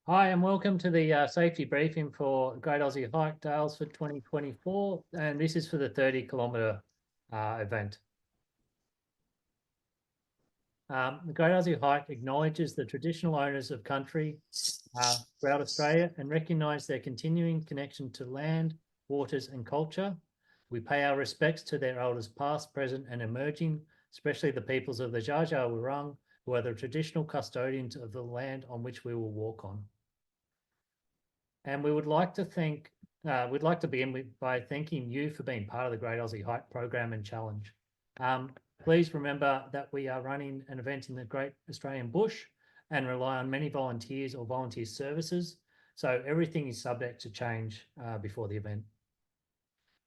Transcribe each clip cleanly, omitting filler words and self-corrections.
Hi, and welcome to the safety briefing for Great Aussie Hike Daylesford 2024, and this is for the 30-kilometre event. The Great Aussie Hike acknowledges the traditional owners of country throughout Australia and recognise their continuing connection to land, waters and culture. We pay our respects to their elders past, present and emerging, especially the peoples of the Dja Dja Wurrung, who are the traditional custodians of the land on which we will walk on. And we would like to we'd like to begin by thanking you for being part of the Great Aussie Hike program and challenge. Please remember that we are running an event in the Great Australian Bush and rely on many volunteers or volunteer services. So everything is subject to change before the event.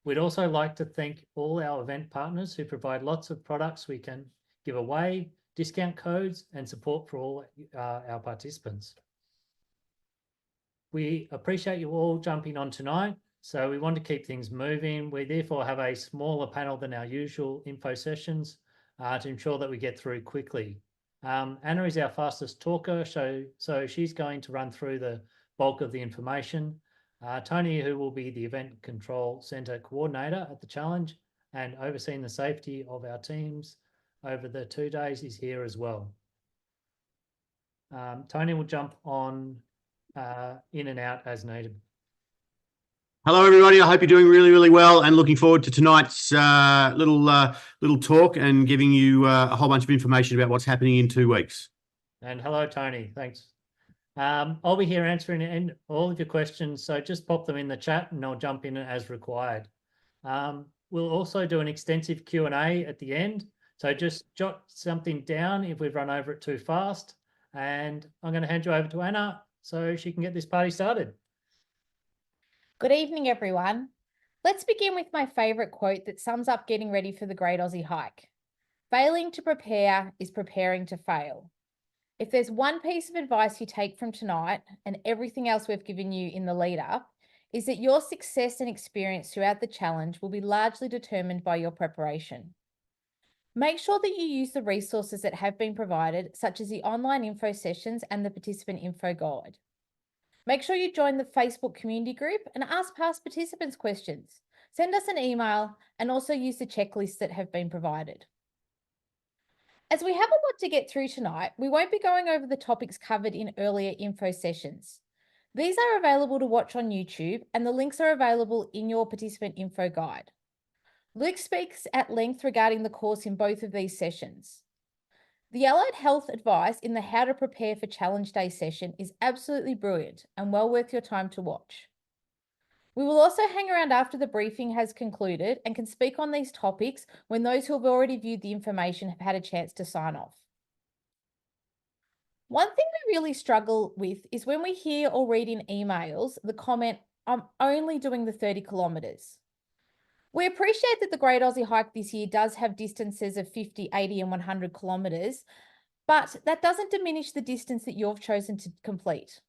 We'd also like to thank all our event partners who provide lots of products we can give away, discount codes and support for all our participants. We appreciate you all jumping on tonight, so we want to keep things moving. We therefore have a smaller panel than our usual info sessions to ensure that we get through quickly. Anna is our fastest talker, so she's going to run through the bulk of the information. Tony, who will be the Event Control Centre Coordinator at the challenge and overseeing the safety of our teams over the 2 days, is here as well. Tony will jump on in and out as needed. Hello, everybody. I hope you're doing really, really well and looking forward to tonight's little talk and giving you a whole bunch of information about what's happening in 2 weeks. And hello, Tony. Thanks. I'll be here answering all of your questions, so just pop them in the chat and I'll jump in as required. We'll also do an extensive Q&A at the end, so just jot something down if we've run over it too fast. And I'm going to hand you over to Anna so she can get this party started. Good evening, everyone. Let's begin with my favourite quote that sums up getting ready for the Great Aussie Hike. Failing to prepare is preparing to fail. If there's one piece of advice you take from tonight and everything else we've given you in the lead up, is that your success and experience throughout the challenge will be largely determined by your preparation. Make sure that you use the resources that have been provided, such as the online info sessions and the participant info guide. Make sure you join the Facebook community group and ask past participants questions. Send us an email and also use the checklists that have been provided. As we have a lot to get through tonight, we won't be going over the topics covered in earlier info sessions. These are available to watch on YouTube and the links are available in your participant info guide. Luke speaks at length regarding the course in both of these sessions. The allied health advice in the How to Prepare for Challenge Day session is absolutely brilliant and well worth your time to watch. We will also hang around after the briefing has concluded and can speak on these topics when those who have already viewed the information have had a chance to sign off. One thing we really struggle with is when we hear or read in emails the comment, "I'm only doing the 30 kilometres. We appreciate that the Great Aussie Hike this year does have distances of 50, 80 and 100 kilometres, but that doesn't diminish the distance that you've chosen to complete.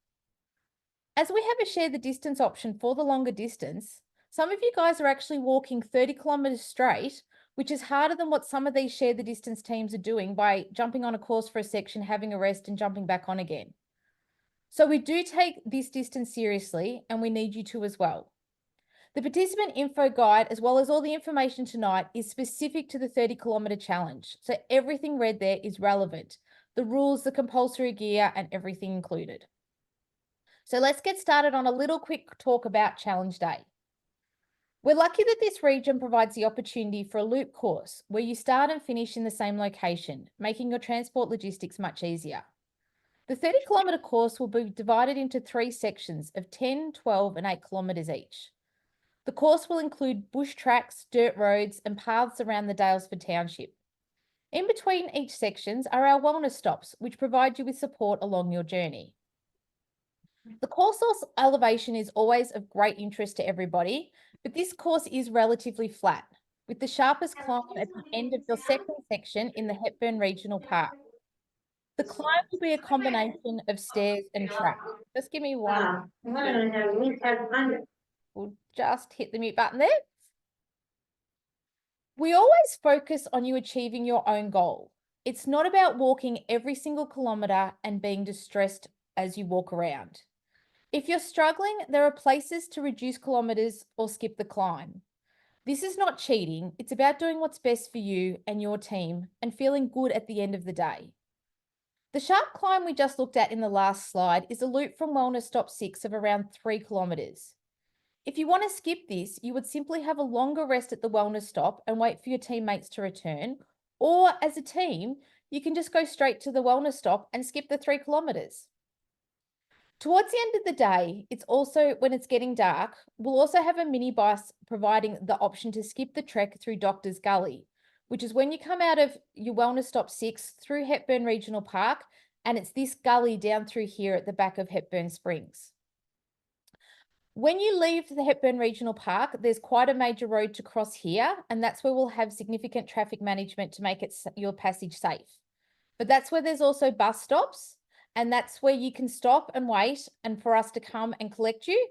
As we have a share the distance option for the longer distance, some of you guys are actually walking 30 kilometres straight, which is harder than what some of these share the distance teams are doing by jumping on a course for a section, having a rest and jumping back on again. So we do take this distance seriously and we need you to as well. The participant info guide, as well as all the information tonight, is specific to the 30-kilometre challenge. So everything read there is relevant. The rules, the compulsory gear, and everything included. So let's get started on a little quick talk about Challenge Day. We're lucky that this region provides the opportunity for a loop course where you start and finish in the same location, making your transport logistics much easier. The 30-kilometre course will be divided into 3 sections of 10, 12 and 8 kilometres each. The course will include bush tracks, dirt roads and paths around the Daylesford township. In between each sections are our wellness stops, which provide you with support along your journey. The course elevation is always of great interest to everybody, but this course is relatively flat, with the sharpest climb at the end of your second section in the Hepburn Regional Park. The climb will be a combination of stairs and track. Just give me one. We'll just hit the mute button there. We always focus on you achieving your own goal. It's not about walking every single kilometre and being distressed as you walk around. If you're struggling, there are places to reduce kilometers or skip the climb. This is not cheating. It's about doing what's best for you and your team and feeling good at the end of the day. The sharp climb we just looked at in the last slide is a loop from Wellness Stop 6 of around 3 kilometers. If you want to skip this, you would simply have a longer rest at the wellness stop and wait for your teammates to return. Or as a team, you can just go straight to the wellness stop and skip the 3 kilometers. Towards the end of the day, it's also when it's getting dark, we'll also have a mini bus providing the option to skip the trek through Doctor's Gully, which is when you come out of your Wellness Stop 6 through Hepburn Regional Park, and it's this gully down through here at the back of Hepburn Springs. When you leave the Hepburn Regional Park, there's quite a major road to cross here, and that's where we'll have significant traffic management to make your passage safe. But that's where there's also bus stops, and that's where you can stop and wait and for us to come and collect you.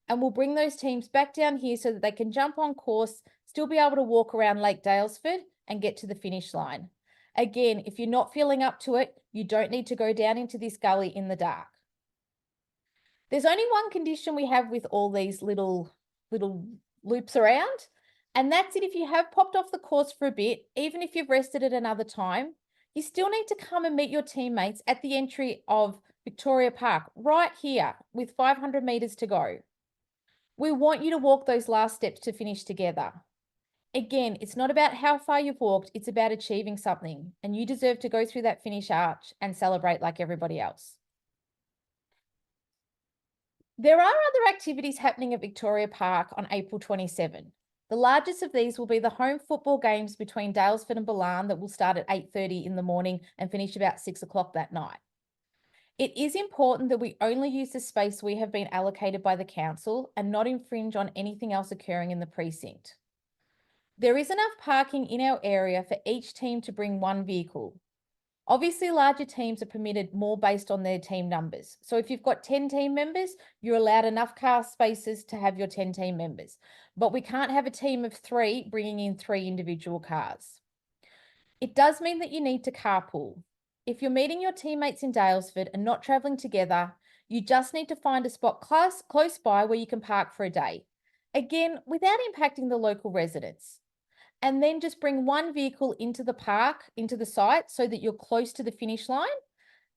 And we'll bring those teams back down here so that they can jump on course, still be able to walk around Lake Daylesford and get to the finish line. Again, if you're not feeling up to it, you don't need to go down into this gully in the dark. There's only one condition we have with all these little loops around, and that's it. If you have popped off the course for a bit, even if you've rested at another time, you still need to come and meet your teammates at the entry of Victoria Park, right here, with 500 metres to go. We want you to walk those last steps to finish together. Again, it's not about how far you've walked, it's about achieving something, and you deserve to go through that finish arch and celebrate like everybody else. There are other activities happening at Victoria Park on April 27. The largest of these will be the home football games between Daylesford and Ballan that will start at 8:30 in the morning and finish about 6 o'clock that night. It is important that we only use the space we have been allocated by the council and not infringe on anything else occurring in the precinct. There is enough parking in our area for each team to bring one vehicle. Obviously, larger teams are permitted more based on their team numbers. So if you've got 10 team members, you're allowed enough car spaces to have your 10 team members. But we can't have a team of 3 bringing in 3 individual cars. It does mean that you need to carpool. If you're meeting your teammates in Daylesford and not travelling together, you just need to find a spot close by where you can park for a day. Again, without impacting the local residents. And then just bring one vehicle into the park, into the site, so that you're close to the finish line,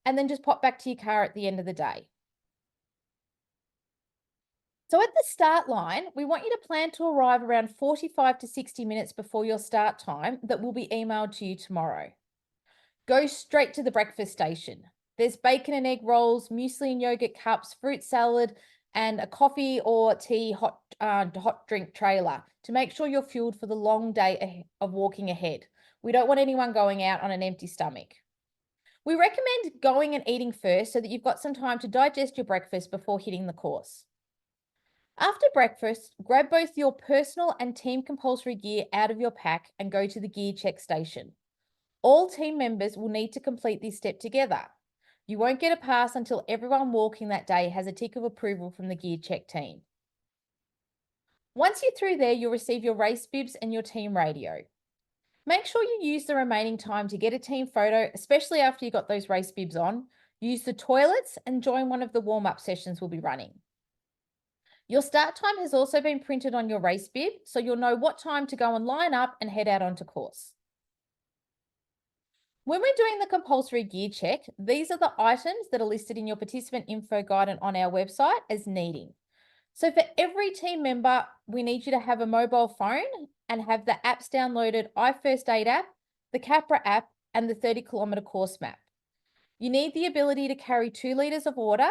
and then just pop back to your car at the end of the day. So at the start line, we want you to plan to arrive around 45 to 60 minutes before your start time that will be emailed to you tomorrow. Go straight to the breakfast station. There's bacon and egg rolls, muesli and yogurt cups, fruit salad, and a coffee or tea hot drink trailer to make sure you're fueled for the long day of walking ahead. We don't want anyone going out on an empty stomach. We recommend going and eating first so that you've got some time to digest your breakfast before hitting the course. After breakfast, grab both your personal and team compulsory gear out of your pack and go to the gear check station. All team members will need to complete this step together. You won't get a pass until everyone walking that day has a tick of approval from the gear check team. Once you're through there, you'll receive your race bibs and your team radio. Make sure you use the remaining time to get a team photo, especially after you got those race bibs on. Use the toilets and join one of the warm-up sessions we'll be running. Your start time has also been printed on your race bib, so you'll know what time to go and line up and head out onto course. When we're doing the compulsory gear check, these are the items that are listed in your participant info guide and on our website as needing. So for every team member, we need you to have a mobile phone and have the apps downloaded, iFirst Aid app, the Capra app, and the 30-kilometre course map. You need the ability to carry 2 litres of water,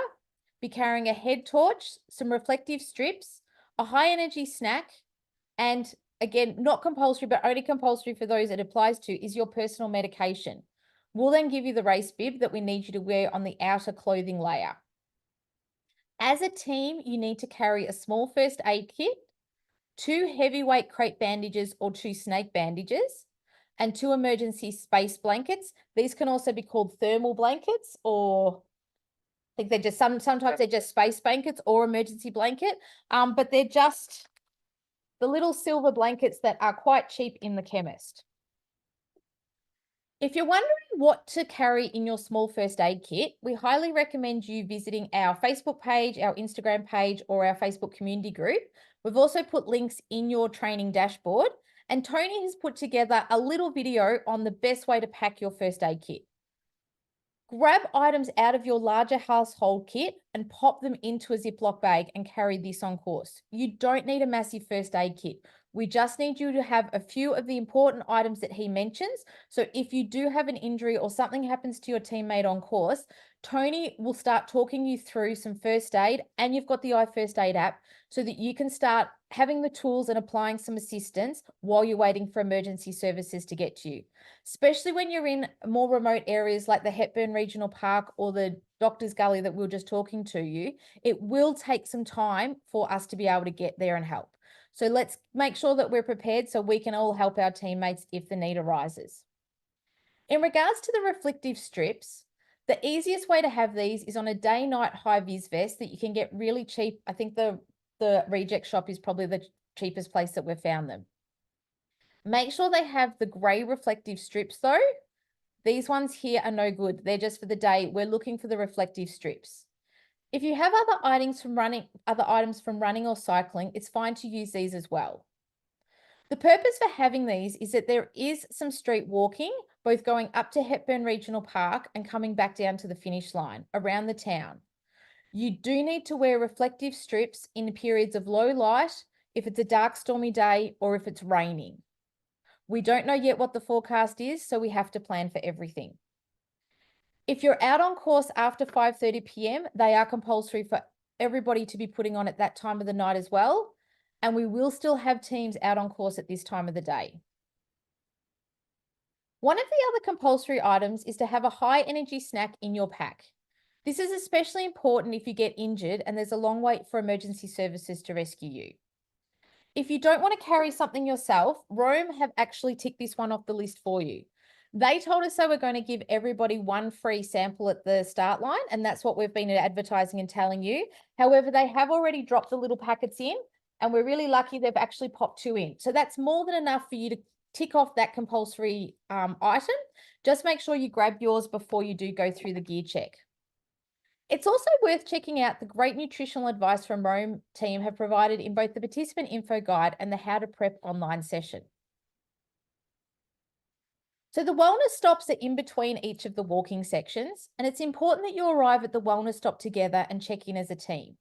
be carrying a head torch, some reflective strips, a high-energy snack, and again, not compulsory, but only compulsory for those it applies to, is your personal medication. We'll then give you the race bib that we need you to wear on the outer clothing layer. As a team, you need to carry a small first aid kit, 2 heavyweight crate bandages or 2 snake bandages, and 2 emergency space blankets. These can also be called thermal blankets, or I think they're just sometimes they're just space blankets or emergency blanket, but they're just the little silver blankets that are quite cheap in the chemist. If you're wondering what to carry in your small first aid kit, we highly recommend you visiting our Facebook page, our Instagram page, or our Facebook community group. We've also put links in your training dashboard, and Tony has put together a little video on the best way to pack your first aid kit. Grab items out of your larger household kit and pop them into a Ziploc bag and carry this on course. You don't need a massive first aid kit. We just need you to have a few of the important items that he mentions. So if you do have an injury or something happens to your teammate on course, Tony will start talking you through some first aid, and you've got the iFirst Aid app so that you can start having the tools and applying some assistance while you're waiting for emergency services to get to you. Especially when you're in more remote areas like the Hepburn Regional Park or the Doctor's Gully that we were just talking to you, it will take some time for us to be able to get there and help. So let's make sure that we're prepared so we can all help our teammates if the need arises. In regards to the reflective strips, the easiest way to have these is on a day-night high-vis vest that you can get really cheap. I think the reject shop is probably the cheapest place that we've found them. Make sure they have the grey reflective strips though. These ones here are no good. They're just for the day. We're looking for the reflective strips. If you have other items from running or cycling, it's fine to use these as well. The purpose for having these is that there is some street walking, both going up to Hepburn Regional Park and coming back down to the finish line around the town. You do need to wear reflective strips in periods of low light, if it's a dark, stormy day, or if it's raining. We don't know yet what the forecast is, so we have to plan for everything. If you're out on course after 5:30 p.m, they are compulsory for everybody to be putting on at that time of the night as well. And we will still have teams out on course at this time of the day. One of the other compulsory items is to have a high energy snack in your pack. This is especially important if you get injured and there's a long wait for emergency services to rescue you. If you don't want to carry something yourself, Rome have actually ticked this one off the list for you. They told us they were going to give everybody one free sample at the start line, and that's what we've been advertising and telling you. However, they have already dropped the little packets in, and we're really lucky they've actually popped 2 in. So that's more than enough for you to tick off that compulsory item. Just make sure you grab yours before you do go through the gear check. It's also worth checking out the great nutritional advice from Rome team have provided in both the participant info guide and the how to prep online session. So the wellness stops are in between each of the walking sections, and it's important that you arrive at the wellness stop together and check in as a team.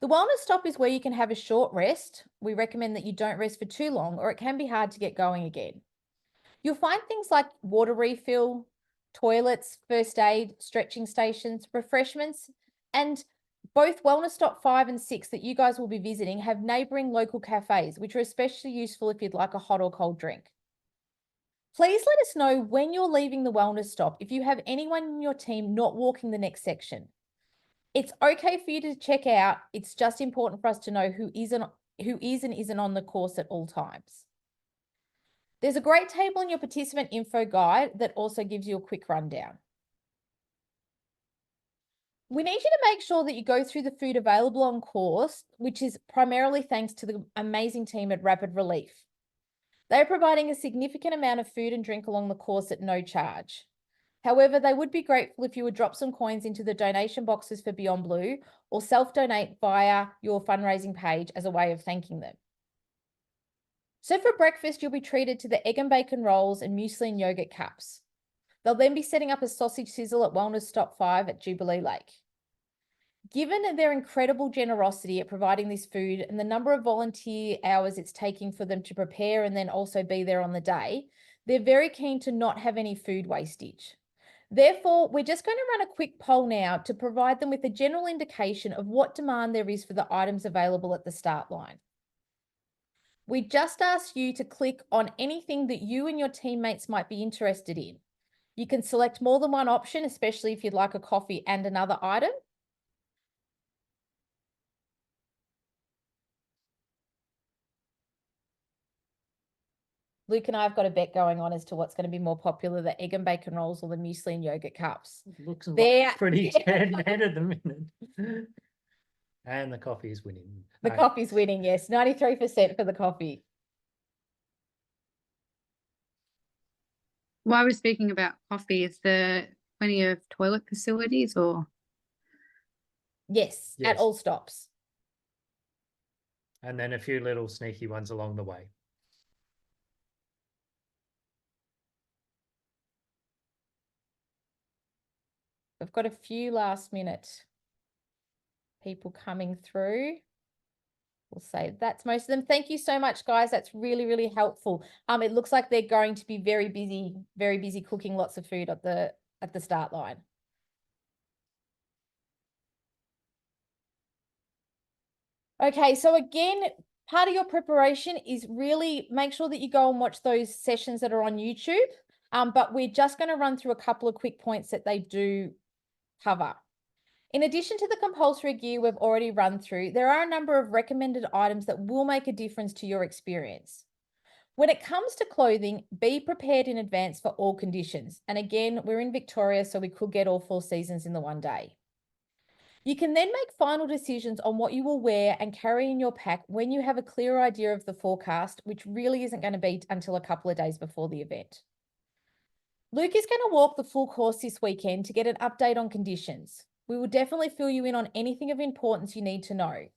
The wellness stop is where you can have a short rest. We recommend that you don't rest for too long or it can be hard to get going again. You'll find things like water refill, toilets, first aid, stretching stations, refreshments, and both Wellness Stop 5 and 6 that you guys will be visiting have neighbouring local cafes, which are especially useful if you'd like a hot or cold drink. Please let us know when you're leaving the wellness stop if you have anyone in your team not walking the next section. It's okay for you to check out. It's just important for us to know who is and isn't on the course at all times. There's a great table in your participant info guide that also gives you a quick rundown. We need you to make sure that you go through the food available on course, which is primarily thanks to the amazing team at Rapid Relief. They're providing a significant amount of food and drink along the course at no charge. However, they would be grateful if you would drop some coins into the donation boxes for Beyond Blue or self-donate via your fundraising page as a way of thanking them. So for breakfast, you'll be treated to the egg and bacon rolls and muesli and yogurt cups. They'll then be setting up a sausage sizzle at Wellness Stop 5 at Jubilee Lake. Given their incredible generosity at providing this food and the number of volunteer hours it's taking for them to prepare and then also be there on the day, they're very keen to not have any food wastage. Therefore, we're just going to run a quick poll now to provide them with a general indication of what demand there is for the items available at the start line. We just ask you to click on anything that you and your teammates might be interested in. You can select more than one option, especially if you'd like a coffee and another item. Luke and I have got a bet going on as to what's going to be more popular, the egg and bacon rolls or the muesli and yogurt cups. Looks a They're pretty dead man at the minute. And the coffee is winning. The coffee's winning, yes. 93% for the coffee. While we're speaking about coffee, is there plenty of toilet facilities or? Yes, at Yes. all stops. And then a few little sneaky ones along the way. We've got a few last minute people coming through. We'll say that's most of them. Thank you so much, guys. That's really, really helpful. It looks like they're going to be very busy cooking lots of food at the start line. Okay, so again, part of your preparation is really make sure that you go and watch those sessions that are on YouTube. But we're just going to run through a couple of quick points that they do cover. In addition to the compulsory gear we've already run through, there are a number of recommended items that will make a difference to your experience. When it comes to clothing, be prepared in advance for all conditions. And again, we're in Victoria, so we could get all 4 seasons in the one day. You can then make final decisions on what you will wear and carry in your pack when you have a clear idea of the forecast, which really isn't going to be until a couple of days before the event. Luke is going to walk the full course this weekend to get an update on conditions. We will definitely fill you in on anything of importance you need to know.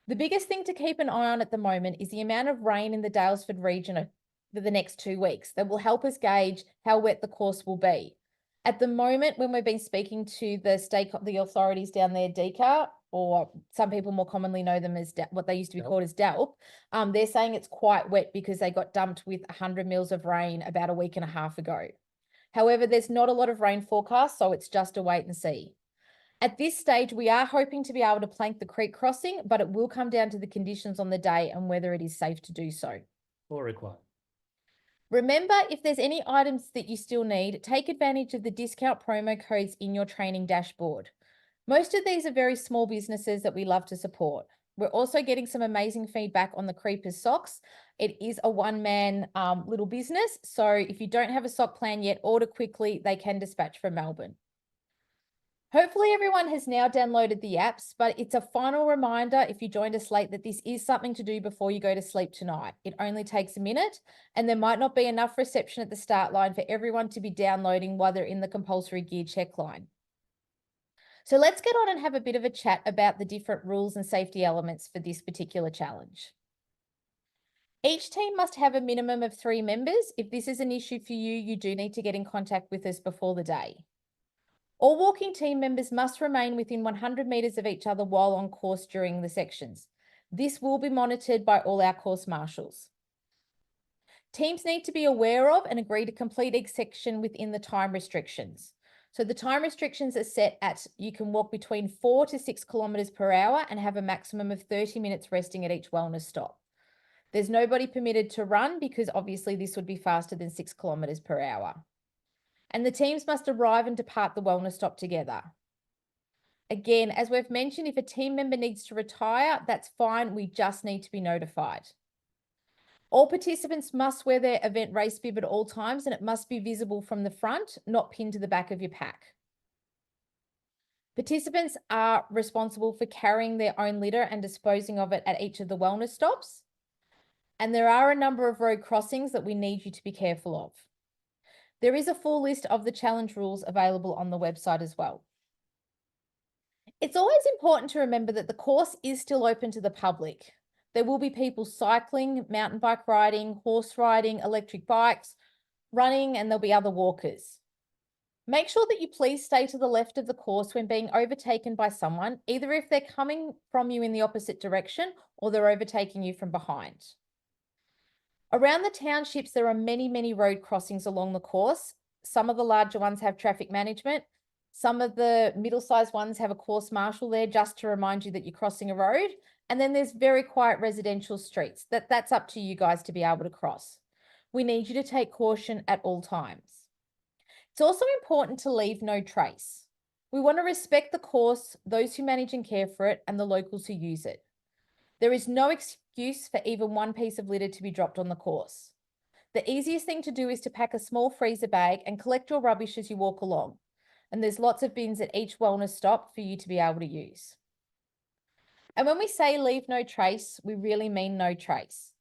The biggest thing to keep an eye on at the moment is the amount of rain in the Daylesford region for the next 2 weeks. That will help us gauge how wet the course will be. At the moment, when we've been speaking to the authorities down there, DECA, or some people more commonly know them as what they used to be called as DALP, they're saying it's quite wet because they got dumped with 100 mils of rain about a week and a half ago. However, there's not a lot of rain forecast, so it's just a wait and see. At this stage, we are hoping to be able to plank the creek crossing, but it will come down to the conditions on the day and whether it is safe to do so. Or required. Remember, if there's any items that you still need, take advantage of the discount promo codes in your training dashboard. Most of these are very small businesses that we love to support. We're also getting some amazing feedback on the Creepers socks. It is a one-man little business, so if you don't have a sock plan yet, order quickly. They can dispatch from Melbourne. Hopefully everyone has now downloaded the apps, but it's a final reminder if you joined us late that this is something to do before you go to sleep tonight. It only takes a minute and there might not be enough reception at the start line for everyone to be downloading while they're in the compulsory gear check line. So let's get on and have a bit of a chat about the different rules and safety elements for this particular challenge. Each team must have a minimum of 3 members. If this is an issue for you, you do need to get in contact with us before the day. All walking team members must remain within 100 metres of each other while on course during the sections. This will be monitored by all our course marshals. Teams need to be aware of and agree to complete each section within the time restrictions. So the time restrictions are set at you can walk between 4 to 6 kilometres per hour and have a maximum of 30 minutes resting at each wellness stop. There's nobody permitted to run because obviously this would be faster than 6 kilometres per hour. And the teams must arrive and depart the wellness stop together. Again, as we've mentioned, if a team member needs to retire, that's fine. We just need to be notified. All participants must wear their event race bib at all times and it must be visible from the front, not pinned to the back of your pack. Participants are responsible for carrying their own litter and disposing of it at each of the wellness stops. And there are a number of road crossings that we need you to be careful of. There is a full list of the challenge rules available on the website as well. It's always important to remember that the course is still open to the public. There will be people cycling, mountain bike riding, horse riding, electric bikes, running, and there'll be other walkers. Make sure that you please stay to the left of the course when being overtaken by someone, either if they're coming from you in the opposite direction or they're overtaking you from behind. Around the townships, there are many road crossings along the course. Some of the larger ones have traffic management. Some of the middle-sized ones have a course marshal there just to remind you that you're crossing a road. And then there's very quiet residential streets. That's up to you guys to be able to cross. We need you to take caution at all times. It's also important to leave no trace. We want to respect the course, those who manage and care for it, and the locals who use it. There is no excuse for even one piece of litter to be dropped on the course. The easiest thing to do is to pack a small freezer bag and collect your rubbish as you walk along. And there's lots of bins at each wellness stop for you to be able to use. And when we say leave no trace, we really mean no trace.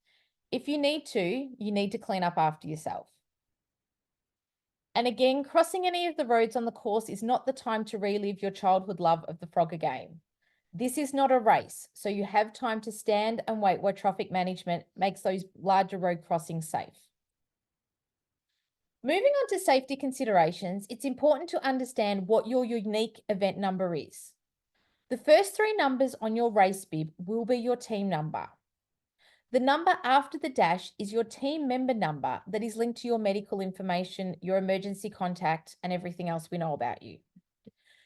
If you need to clean up after yourself. And again, crossing any of the roads on the course is not the time to relive your childhood love of the Frogger game. This is not a race, so you have time to stand and wait while traffic management makes those larger road crossings safe. Moving on to safety considerations, it's important to understand what your unique event number is. The first 3 numbers on your race bib will be your team number. The number after the dash is your team member number that is linked to your medical information, your emergency contact, and everything else we know about you.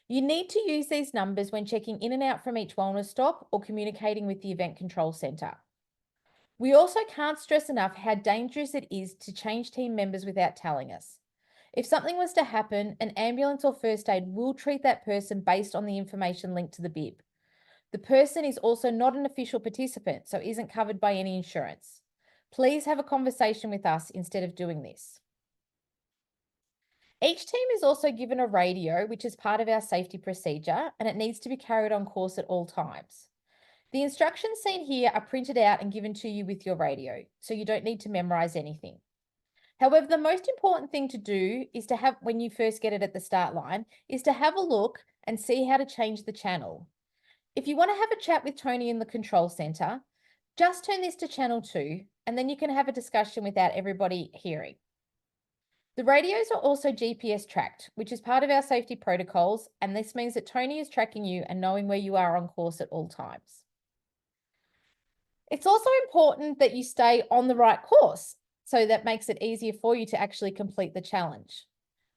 You need to use these numbers when checking in and out from each wellness stop or communicating with the event control centre. We also can't stress enough how dangerous it is to change team members without telling us. If something was to happen, an ambulance or first aid will treat that person based on the information linked to the bib. The person is also not an official participant, so isn't covered by any insurance. Please have a conversation with us instead of doing this. Each team is also given a radio, which is part of our safety procedure, and it needs to be carried on course at all times. The instructions seen here are printed out and given to you with your radio, so you don't need to memorize anything. However, the most important thing to do is to have, when you first get it at the start line, is to have a look and see how to change the channel. If you want to have a chat with Tony in the control centre, just turn this to channel 2, and then you can have a discussion without everybody hearing. The radios are also GPS tracked, which is part of our safety protocols, and this means that Tony is tracking you and knowing where you are on course at all times. It's also important that you stay on the right course, so that makes it easier for you to actually complete the challenge.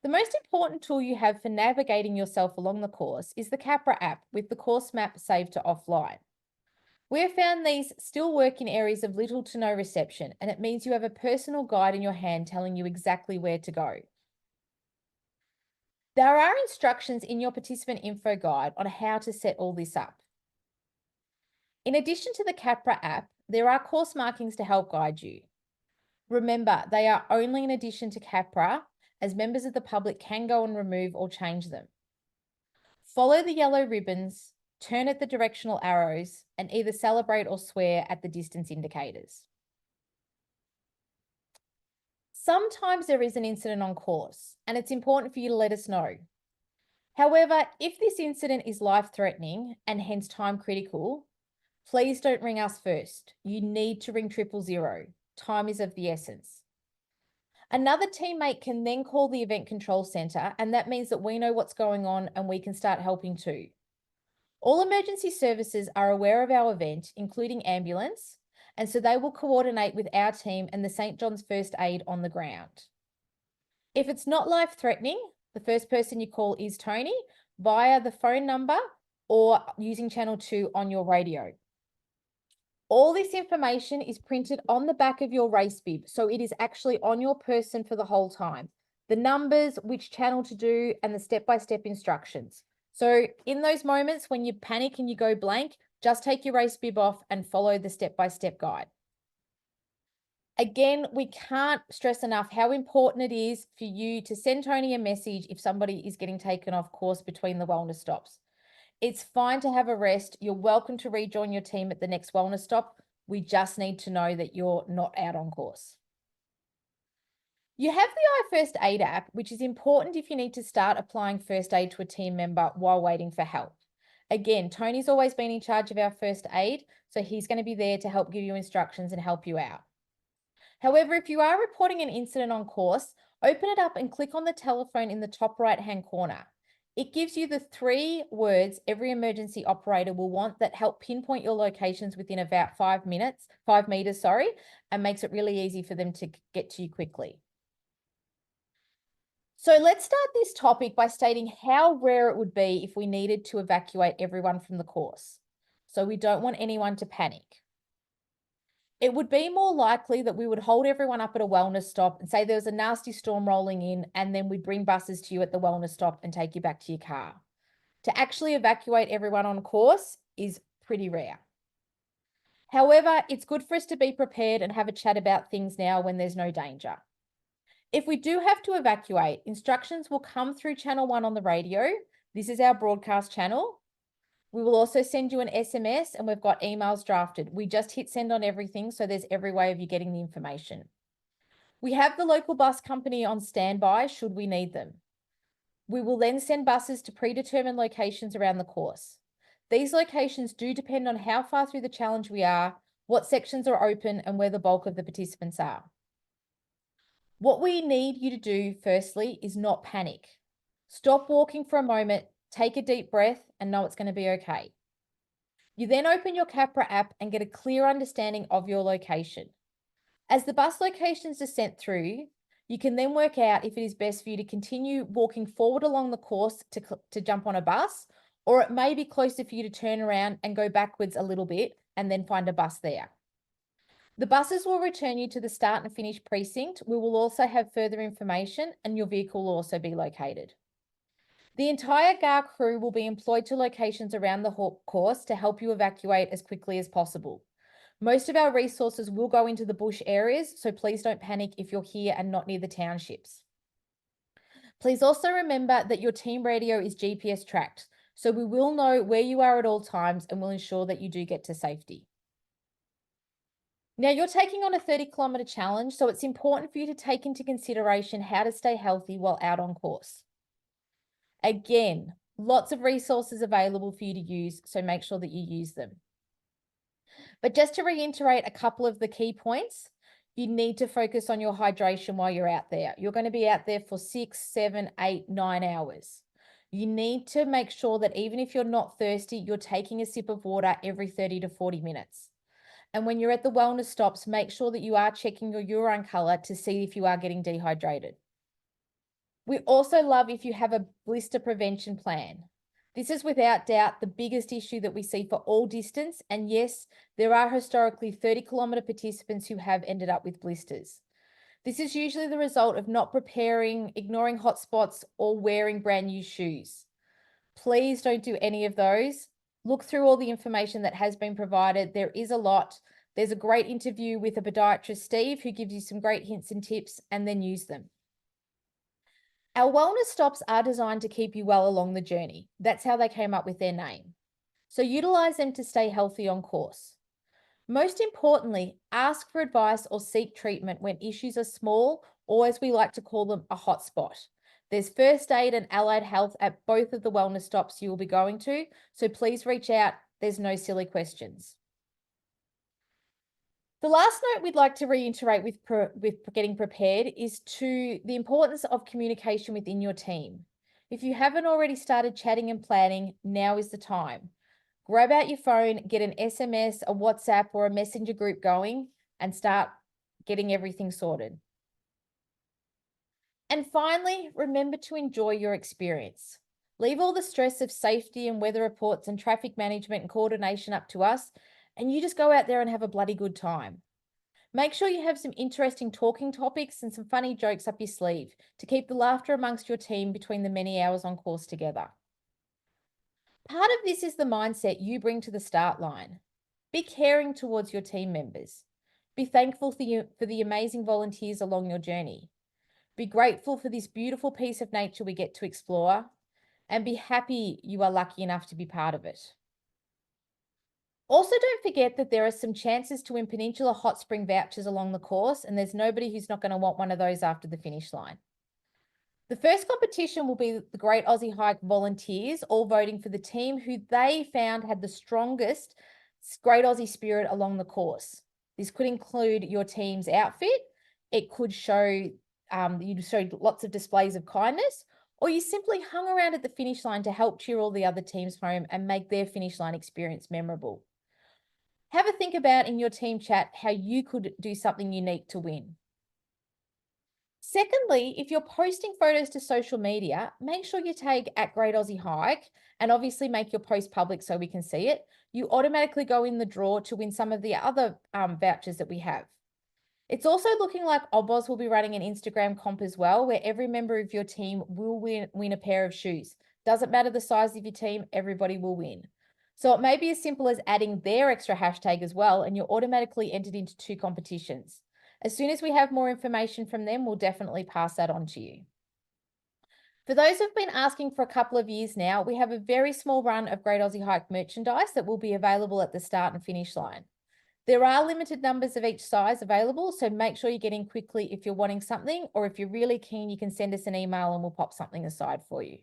The most important tool you have for navigating yourself along the course is the Capra app with the course map saved to offline. We have found these still work in areas of little to no reception, and it means you have a personal guide in your hand telling you exactly where to go. There are instructions in your participant info guide on how to set all this up. In addition to the Capra app, there are course markings to help guide you. Remember, they are only in addition to Capra, as members of the public can go and remove or change them. Follow the yellow ribbons, turn at the directional arrows, and either celebrate or swear at the distance indicators. Sometimes there is an incident on course, and it's important for you to let us know. However, if this incident is life-threatening and hence time critical, please don't ring us first. You need to ring 000. Time is of the essence. Another teammate can then call the event control centre, and that means that we know what's going on and we can start helping too. All emergency services are aware of our event, including ambulance, and so they will coordinate with our team and the St. John's First Aid on the ground. If it's not life-threatening, the first person you call is Tony via the phone number or using channel 2 on your radio. All this information is printed on the back of your race bib, so it is actually on your person for the whole time. The numbers, which channel to do, and the step-by-step instructions. So in those moments when you panic and you go blank, just take your race bib off and follow the step-by-step guide. Again, we can't stress enough how important it is for you to send Tony a message if somebody is getting taken off course between the wellness stops. It's fine to have a rest. You're welcome to rejoin your team at the next wellness stop. We just need to know that you're not out on course. You have the iFirst Aid app, which is important if you need to start applying first aid to a team member while waiting for help. Again, Tony's always been in charge of our first aid, so he's going to be there to help give you instructions and help you out. However, if you are reporting an incident on course, open it up and click on the telephone in the top right-hand corner. It gives you the 3 words every emergency operator will want that help pinpoint your locations within about 5 meters, and makes it really easy for them to get to you quickly. So let's start this topic by stating how rare it would be if we needed to evacuate everyone from the course. So we don't want anyone to panic. It would be more likely that we would hold everyone up at a wellness stop and say there was a nasty storm rolling in, and then we'd bring buses to you at the wellness stop and take you back to your car. To actually evacuate everyone on course is pretty rare. However, it's good for us to be prepared and have a chat about things now when there's no danger. If we do have to evacuate, instructions will come through channel 1 on the radio. This is our broadcast channel. We will also send you an SMS, and we've got emails drafted. We just hit send on everything, so there's every way of you getting the information. We have the local bus company on standby should we need them. We will then send buses to predetermined locations around the course. These locations do depend on how far through the challenge we are, what sections are open, and where the bulk of the participants are. What we need you to do firstly is not panic. Stop walking for a moment, take a deep breath, and know it's going to be okay. You then open your Capra app and get a clear understanding of your location. As the bus locations are sent through, you can then work out if it is best for you to continue walking forward along the course to jump on a bus, or it may be closer for you to turn around and go backwards a little bit and then find a bus there. The buses will return you to the start and finish precinct. We will also have further information and your vehicle will also be located. The entire GAR crew will be employed to locations around the course to help you evacuate as quickly as possible. Most of our resources will go into the bush areas, so please don't panic if you're here and not near the townships. Please also remember that your team radio is GPS tracked, so we will know where you are at all times and will ensure that you do get to safety. Now you're taking on a 30-kilometre challenge, so it's important for you to take into consideration how to stay healthy while out on course. Again, lots of resources available for you to use, so make sure that you use them. But just to reiterate a couple of the key points, you need to focus on your hydration while you're out there. You're going to be out there for 6, 7, 8, 9 hours. You need to make sure that even if you're not thirsty, you're taking a sip of water every 30 to 40 minutes. And when you're at the wellness stops, make sure that you are checking your urine colour to see if you are getting dehydrated. We also love if you have a blister prevention plan. This is without doubt the biggest issue that we see for all distance. And yes, there are historically 30-kilometre participants who have ended up with blisters. This is usually the result of not preparing, ignoring hotspots, or wearing brand new shoes. Please don't do any of those. Look through all the information that has been provided. There is a lot. There's a great interview with a podiatrist, Steve, who gives you some great hints and tips, and then use them. Our wellness stops are designed to keep you well along the journey. That's how they came up with their name. So utilize them to stay healthy on course. Most importantly, ask for advice or seek treatment when issues are small, or as we like to call them, a hotspot. There's first aid and allied health at both of the wellness stops you will be going to, so please reach out. There's no silly questions. The last note we'd like to reiterate with getting prepared is to the importance of communication within your team. If you haven't already started chatting and planning, now is the time. Grab out your phone, get an SMS, a WhatsApp, or a messenger group going and start getting everything sorted. And finally, remember to enjoy your experience. Leave all the stress of safety and weather reports and traffic management and coordination up to us, and you just go out there and have a bloody good time. Make sure you have some interesting talking topics and some funny jokes up your sleeve to keep the laughter amongst your team between the many hours on course together. Part of this is the mindset you bring to the start line. Be caring towards your team members. Be thankful for the amazing volunteers along your journey. Be grateful for this beautiful piece of nature we get to explore, and be happy you are lucky enough to be part of it. Also, don't forget that there are some chances to win Peninsula Hot Spring vouchers along the course, and there's nobody who's not going to want one of those after the finish line. The first competition will be the Great Aussie Hike volunteers, all voting for the team who they found had the strongest Great Aussie spirit along the course. This could include your team's outfit. It could show you showed lots of displays of kindness, or you simply hung around at the finish line to help cheer all the other teams home and make their finish line experience memorable. Have a think about in your team chat how you could do something unique to win. Secondly, if you're posting photos to social media, make sure you tag at Great Aussie Hike and obviously make your post public so we can see it. You automatically go in the draw to win some of the other vouchers that we have. It's also looking like Obos will be running an Instagram comp as well, where every member of your team will win a pair of shoes. Doesn't matter the size of your team, everybody will win. So it may be as simple as adding their extra hashtag as well, and you're automatically entered into 2 competitions. As soon as we have more information from them, we'll definitely pass that on to you. For those who've been asking for a couple of years now, we have a very small run of Great Aussie Hike merchandise that will be available at the start and finish line. There are limited numbers of each size available, so make sure you get in quickly if you're wanting something, or if you're really keen, you can send us an email and we'll pop something aside for you.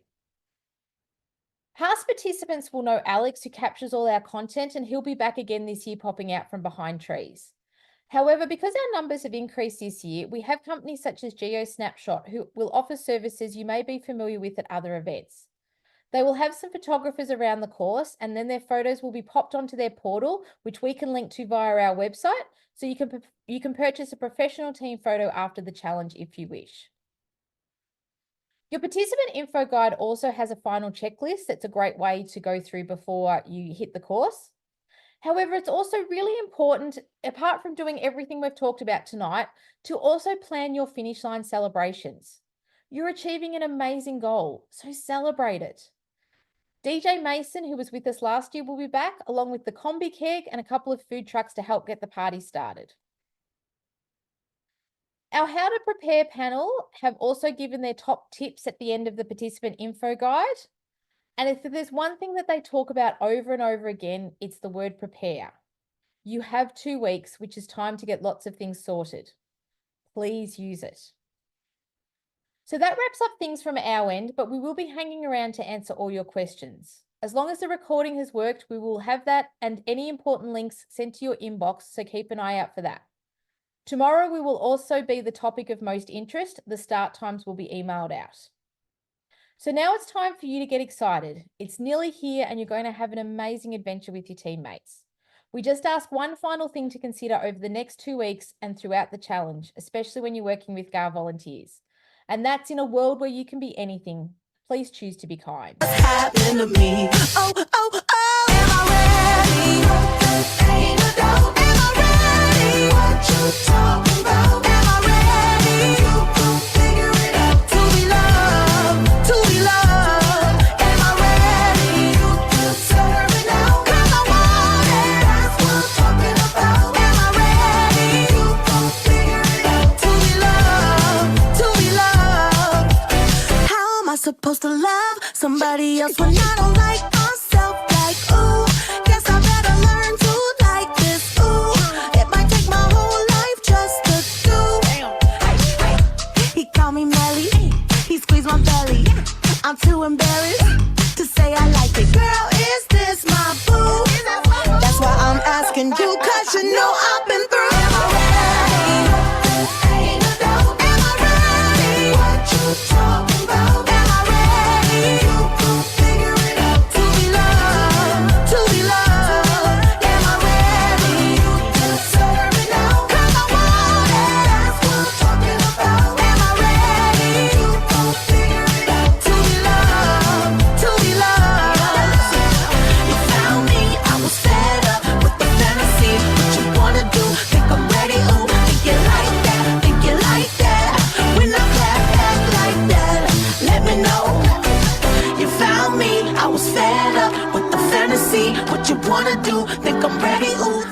Past participants will know Alex, who captures all our content, and he'll be back again this year popping out from behind trees. However, because our numbers have increased this year, we have companies such as Geo Snapshot who will offer services you may be familiar with at other events. They will have some photographers around the course, and then their photos will be popped onto their portal, which we can link to via our website, so you can purchase a professional team photo after the challenge if you wish. Your participant info guide also has a final checklist that's a great way to go through before you hit the course. However, it's also really important, apart from doing everything we've talked about tonight, to also plan your finish line celebrations. You're achieving an amazing goal, so celebrate it. DJ Mason, who was with us last year, will be back, along with the combi keg and a couple of food trucks to help get the party started. Our How to Prepare panel have also given their top tips at the end of the participant info guide. And if there's one thing that they talk about over and over again, it's the word prepare. You have 2 weeks, which is time to get lots of things sorted. Please use it. So that wraps up things from our end, but we will be hanging around to answer all your questions. As long as the recording has worked, we will have that and any important links sent to your inbox, so keep an eye out for that. Tomorrow we will also be the topic of most interest. The start times will be emailed out. So now it's time for you to get excited. It's nearly here and you're going to have an amazing adventure with your teammates. We just ask one final thing to consider over the next 2 weeks and throughout the challenge, especially when you're working with GAR volunteers. And that's in a world where you can be anything. Please choose to be kind. What's happened to me? Oh, oh, oh, am I ready? Ain't no doubt. Am I ready? What you talking about? Am I ready? You can figure it out. To be loved, to be loved. Am I ready? You can serve it now. 'Cause I want it. That's what I'm talking about. Am I ready? You can figure it out. To be loved, to be loved. How am I supposed to love somebody else when I don't like myself? Like, ooh, guess I better learn to like this. Ooh, it might take my whole life just to do. He called me Melly, he squeezed my belly. I'm too embarrassed to say I like it. Girl, is this my boo? That's why I'm asking you, 'cause you know I've been through. Am I ready? Ain't no doubt. Am I ready? What you talking about? Am I ready? You can figure it out. To be loved, to be loved. Am I ready? You can serve it now. 'Cause I want it. That's what I'm talking about. Am I ready? You can figure it out. To be loved, to be loved. You found me, I was fed up with the fantasy. What you wanna do? Think I'm ready? Ooh, think you like that? Think you like that? When I clap back like that, let me know. You found me, I was fed up with the fantasy. What you wanna do? Think I'm ready? Ooh,